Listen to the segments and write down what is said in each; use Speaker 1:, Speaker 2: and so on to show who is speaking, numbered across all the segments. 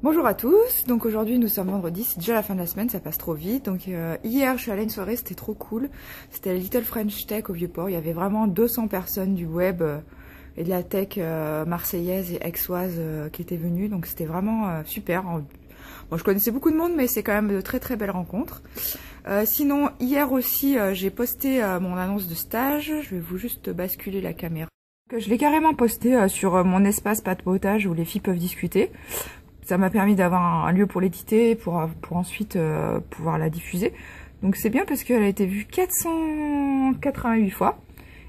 Speaker 1: Bonjour à tous, donc aujourd'hui nous sommes vendredi, c'est déjà la fin de la semaine, ça passe trop vite. Donc hier je suis allée à une soirée, c'était trop cool, c'était la Little French Tech au Vieux-Port, il y avait vraiment 200 personnes du web et de la tech marseillaise et aixoise qui étaient venues, donc c'était vraiment super. Bon, je connaissais beaucoup de monde, mais c'est quand même de très très belles rencontres. Sinon hier aussi j'ai posté mon annonce de stage, je vais vous juste basculer la caméra. Je l'ai carrément posté sur mon espace papotage où les filles peuvent discuter. Ça m'a permis d'avoir un lieu pour l'éditer, pour ensuite pouvoir la diffuser. Donc c'est bien parce qu'elle a été vue 488 fois.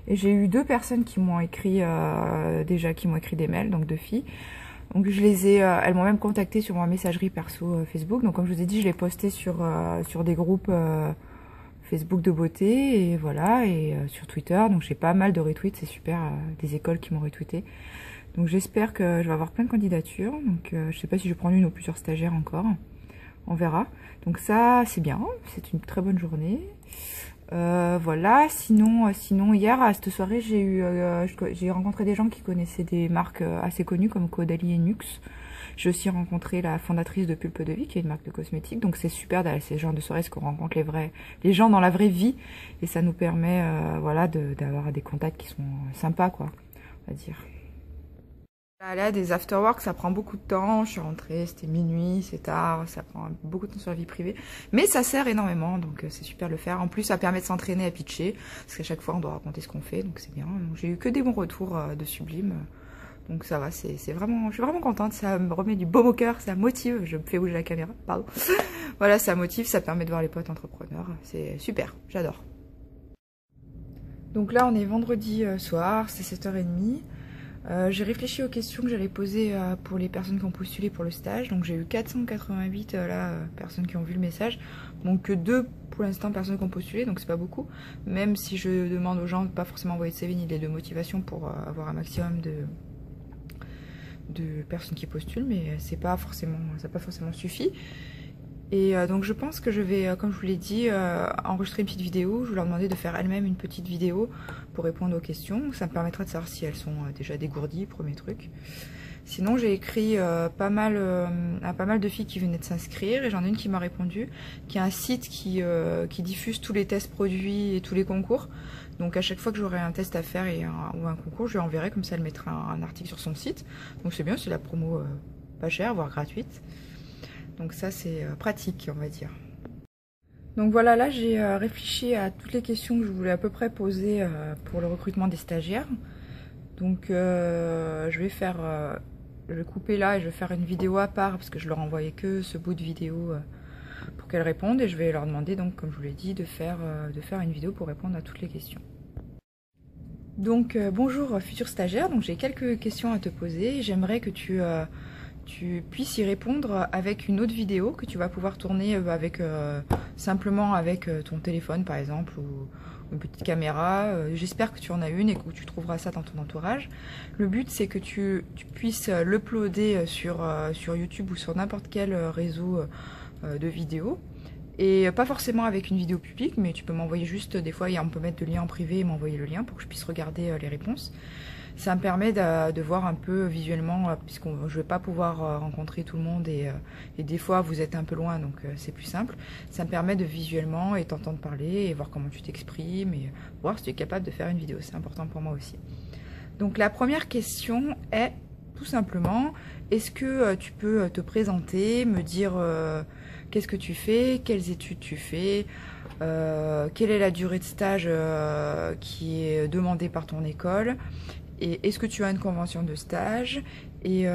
Speaker 1: Et j'ai eu 2 personnes qui m'ont écrit déjà, qui m'ont écrit des mails, donc 2 filles. Donc je les ai, elles m'ont même contacté sur ma messagerie perso Facebook. Donc comme je vous ai dit, je l'ai posté sur des groupes Facebook de beauté et voilà, et sur Twitter. Donc j'ai pas mal de retweets, c'est super, des écoles qui m'ont retweeté. Donc j'espère que je vais avoir plein de candidatures. Donc je sais pas si je prends une ou plusieurs stagiaires encore. On verra. Donc ça c'est bien, c'est une très bonne journée. Voilà, sinon hier à cette soirée j'ai rencontré des gens qui connaissaient des marques assez connues comme Caudalie et Nux. J'ai aussi rencontré la fondatrice de Pulpe de Vie qui est une marque de cosmétiques. Donc c'est super d'aller à ces genres de soirées parce qu'on rencontre les gens dans la vraie vie. Et ça nous permet voilà, d'avoir des contacts qui sont sympas quoi, on va dire. Là, des afterwork, ça prend beaucoup de temps. Je suis rentrée, c'était minuit, c'est tard, ça prend beaucoup de temps sur la vie privée. Mais ça sert énormément, donc c'est super de le faire. En plus, ça permet de s'entraîner à pitcher, parce qu'à chaque fois, on doit raconter ce qu'on fait, donc c'est bien. J'ai eu que des bons retours de Sublime, donc ça va, c'est vraiment, je suis vraiment contente. Ça me remet du baume au cœur, ça motive. Je me fais bouger la caméra, pardon. Voilà, ça motive, ça permet de voir les potes entrepreneurs. C'est super, j'adore. Donc là, on est vendredi soir, c'est 7h30. J'ai réfléchi aux questions que j'allais poser pour les personnes qui ont postulé pour le stage. Donc j'ai eu 488 personnes qui ont vu le message. Donc que 2 pour l'instant personnes qui ont postulé, donc c'est pas beaucoup. Même si je demande aux gens de pas forcément envoyer de CV ni de motivation pour avoir un maximum de personnes qui postulent, mais c'est pas forcément, ça n'a pas forcément suffi. Et donc je pense que je vais, comme je vous l'ai dit, enregistrer une petite vidéo. Je vais leur demander de faire elles-mêmes une petite vidéo pour répondre aux questions. Ça me permettra de savoir si elles sont déjà dégourdies, premier truc. Sinon j'ai écrit à pas mal de filles qui venaient de s'inscrire et j'en ai une qui m'a répondu, qui a un site qui diffuse tous les tests produits et tous les concours. Donc à chaque fois que j'aurai un test à faire ou un concours, je lui enverrai, comme ça elle mettra un article sur son site. Donc c'est bien, c'est la promo pas chère, voire gratuite. Donc ça c'est pratique, on va dire. Donc voilà, là j'ai réfléchi à toutes les questions que je voulais à peu près poser pour le recrutement des stagiaires. Donc je vais couper là et je vais faire une vidéo à part parce que je leur envoyais que ce bout de vidéo pour qu'elles répondent. Et je vais leur demander, donc comme je vous l'ai dit, de faire une vidéo pour répondre à toutes les questions. Donc bonjour futurs stagiaires, donc j'ai quelques questions à te poser. J'aimerais que tu puisses y répondre avec une autre vidéo que tu vas pouvoir tourner simplement avec ton téléphone par exemple ou une petite caméra. J'espère que tu en as une et que tu trouveras ça dans ton entourage. Le but c'est que tu puisses l'uploader sur YouTube ou sur n'importe quel réseau de vidéos. Et pas forcément avec une vidéo publique, mais tu peux m'envoyer juste, des fois on peut mettre de lien en privé et m'envoyer le lien pour que je puisse regarder les réponses. Ça me permet de voir un peu visuellement, puisque je ne vais pas pouvoir rencontrer tout le monde et des fois vous êtes un peu loin, donc c'est plus simple. Ça me permet de visuellement et t'entendre parler et voir comment tu t'exprimes et voir si tu es capable de faire une vidéo. C'est important pour moi aussi. Donc la première question est tout simplement, est-ce que tu peux te présenter, me dire qu'est-ce que tu fais, quelles études tu fais, quelle est la durée de stage qui est demandée par ton école, et est-ce que tu as une convention de stage, et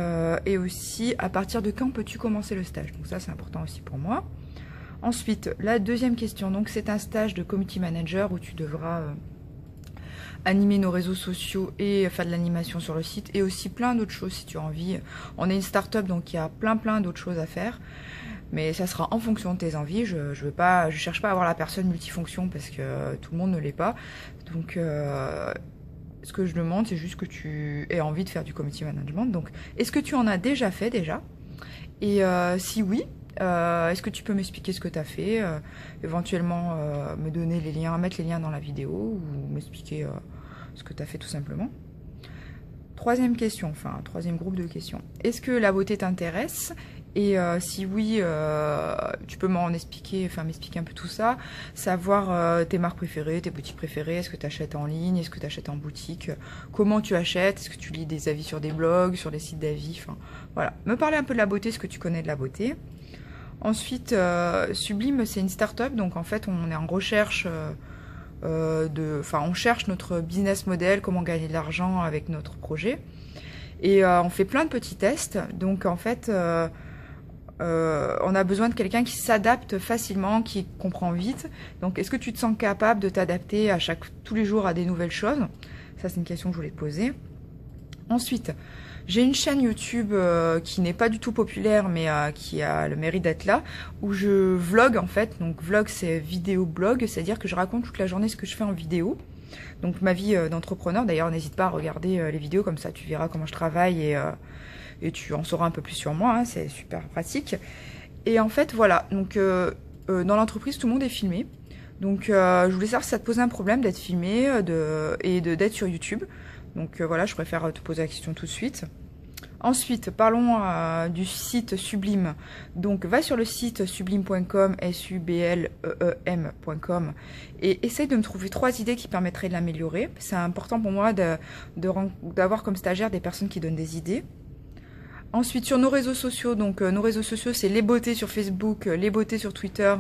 Speaker 1: aussi à partir de quand peux-tu commencer le stage. Donc ça c'est important aussi pour moi. Ensuite, la deuxième question, donc c'est un stage de community manager où tu devras animer nos réseaux sociaux et faire de l'animation sur le site et aussi plein d'autres choses si tu as envie. On est une start-up donc il y a plein d'autres choses à faire. Mais ça sera en fonction de tes envies. Je cherche pas à avoir la personne multifonction parce que tout le monde ne l'est pas. Donc ce que je demande, c'est juste que tu aies envie de faire du community management. Donc est-ce que tu en as déjà fait déjà? Et si oui, est-ce que tu peux m'expliquer ce que tu as fait, éventuellement me donner les liens, mettre les liens dans la vidéo ou m'expliquer ce que tu as fait tout simplement. Troisième question, enfin troisième groupe de questions. Est-ce que la beauté t'intéresse Et si oui, tu peux m'en expliquer, enfin m'expliquer un peu tout ça, savoir tes marques préférées, tes boutiques préférées, est-ce que tu achètes en ligne, est-ce que tu achètes en boutique, comment tu achètes, est-ce que tu lis des avis sur des blogs, sur des sites d'avis, enfin voilà. Me parler un peu de la beauté, ce que tu connais de la beauté. Ensuite, Sublime, c'est une start-up, donc en fait on est en recherche on cherche notre business model, comment gagner de l'argent avec notre projet. Et on fait plein de petits tests, donc en fait on a besoin de quelqu'un qui s'adapte facilement, qui comprend vite. Donc est-ce que tu te sens capable de t'adapter tous les jours à des nouvelles choses? Ça c'est une question que je voulais te poser. Ensuite, j'ai une chaîne YouTube qui n'est pas du tout populaire, mais qui a le mérite d'être là, où je vlog en fait. Donc vlog c'est vidéo blog, c'est-à-dire que je raconte toute la journée ce que je fais en vidéo. Donc ma vie d'entrepreneur, d'ailleurs n'hésite pas à regarder les vidéos, comme ça tu verras comment je travaille et tu en sauras un peu plus sur moi, hein, c'est super pratique. Et en fait voilà, donc dans l'entreprise tout le monde est filmé. Donc je voulais savoir si ça te posait un problème d'être filmé et d'être sur YouTube. Donc voilà, je préfère te poser la question tout de suite. Ensuite, parlons du site Sublime. Donc va sur le site sublime.com, sublem.com, et essaye de me trouver 3 idées qui permettraient de l'améliorer. C'est important pour moi d'avoir comme stagiaire des personnes qui donnent des idées. Ensuite, sur nos réseaux sociaux, donc nos réseaux sociaux, c'est Les Beautés sur Facebook, Les Beautés sur Twitter,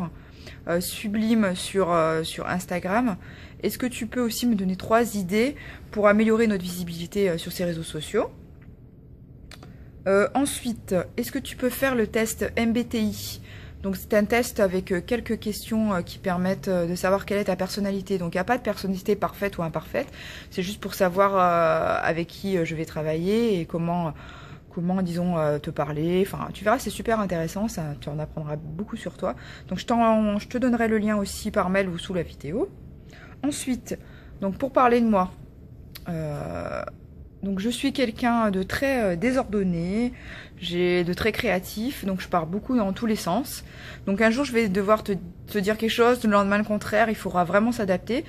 Speaker 1: Sublime sur Instagram. Est-ce que tu peux aussi me donner 3 idées pour améliorer notre visibilité sur ces réseaux sociaux? Ensuite, est-ce que tu peux faire le test MBTI? Donc c'est un test avec quelques questions qui permettent de savoir quelle est ta personnalité. Donc il n'y a pas de personnalité parfaite ou imparfaite, c'est juste pour savoir avec qui je vais travailler et comment disons, te parler. Enfin, tu verras, c'est super intéressant, ça, tu en apprendras beaucoup sur toi. Donc je te donnerai le lien aussi par mail ou sous la vidéo. Ensuite, donc pour parler de moi, donc je suis quelqu'un de très désordonné, de très créatif, donc je pars beaucoup dans tous les sens. Donc un jour je vais devoir te dire quelque chose, le lendemain le contraire, il faudra vraiment s'adapter.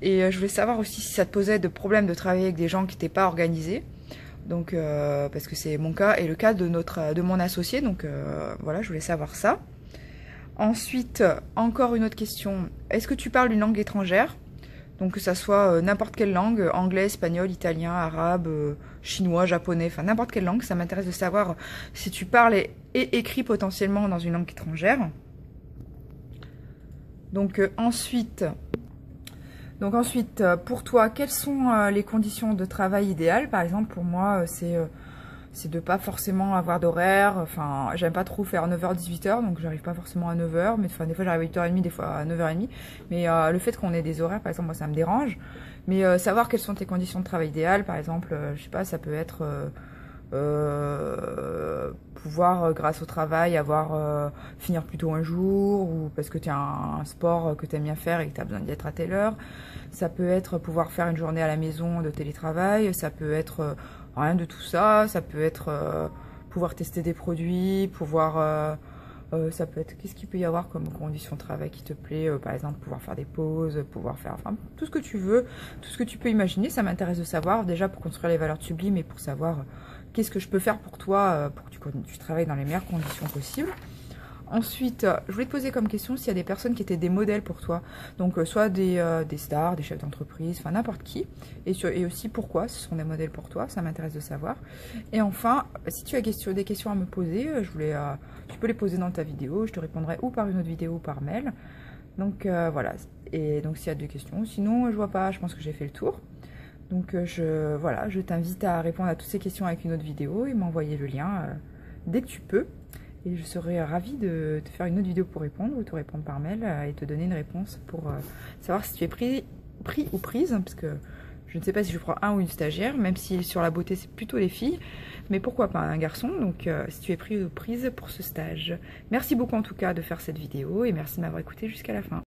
Speaker 1: Et je voulais savoir aussi si ça te posait de problème de travailler avec des gens qui n'étaient pas organisés. Donc parce que c'est mon cas et le cas de mon associé, donc voilà, je voulais savoir ça. Ensuite, encore une autre question, est-ce que tu parles une langue étrangère? Donc que ça soit n'importe quelle langue, anglais, espagnol, italien, arabe, chinois, japonais, enfin n'importe quelle langue, ça m'intéresse de savoir si tu parles et écris potentiellement dans une langue étrangère. Donc ensuite, pour toi, quelles sont les conditions de travail idéales? Par exemple, pour moi, c'est de pas forcément avoir d'horaire. Enfin, j'aime pas trop faire 9h, 18h, donc j'arrive pas forcément à 9h. Mais enfin, des fois, j'arrive à 8h30, des fois à 9h30. Mais le fait qu'on ait des horaires, par exemple, moi, ça me dérange. Mais savoir quelles sont tes conditions de travail idéales, par exemple, je sais pas, ça peut être pouvoir, grâce au travail, finir plus tôt un jour, ou parce que tu as un sport que tu aimes bien faire et que tu as besoin d'y être à telle heure. Ça peut être pouvoir faire une journée à la maison de télétravail, ça peut être rien de tout ça, ça peut être pouvoir tester des produits, ça peut être, qu'est-ce qu'il peut y avoir comme condition de travail qui te plaît, par exemple pouvoir faire des pauses, pouvoir faire, enfin tout ce que tu veux, tout ce que tu peux imaginer, ça m'intéresse de savoir, déjà pour construire les valeurs de Sublime et pour savoir qu'est-ce que je peux faire pour toi, pour que tu travailles dans les meilleures conditions possibles. Ensuite, je voulais te poser comme question s'il y a des personnes qui étaient des modèles pour toi. Donc, soit des stars, des chefs d'entreprise, enfin n'importe qui. Et aussi pourquoi ce sont des modèles pour toi, ça m'intéresse de savoir. Et enfin, si tu as des questions à me poser, tu peux les poser dans ta vidéo. Je te répondrai ou par une autre vidéo ou par mail. Donc, voilà. Et donc, s'il y a des questions. Sinon, je vois pas, je pense que j'ai fait le tour. Donc, je t'invite à répondre à toutes ces questions avec une autre vidéo et m'envoyer le lien dès que tu peux. Et je serais ravie de te faire une autre vidéo pour répondre ou te répondre par mail et te donner une réponse pour savoir si tu es pris ou prise, parce que je ne sais pas si je prends un ou une stagiaire, même si sur la beauté c'est plutôt les filles, mais pourquoi pas un garçon, donc si tu es pris ou prise pour ce stage. Merci beaucoup en tout cas de faire cette vidéo et merci de m'avoir écouté jusqu'à la fin.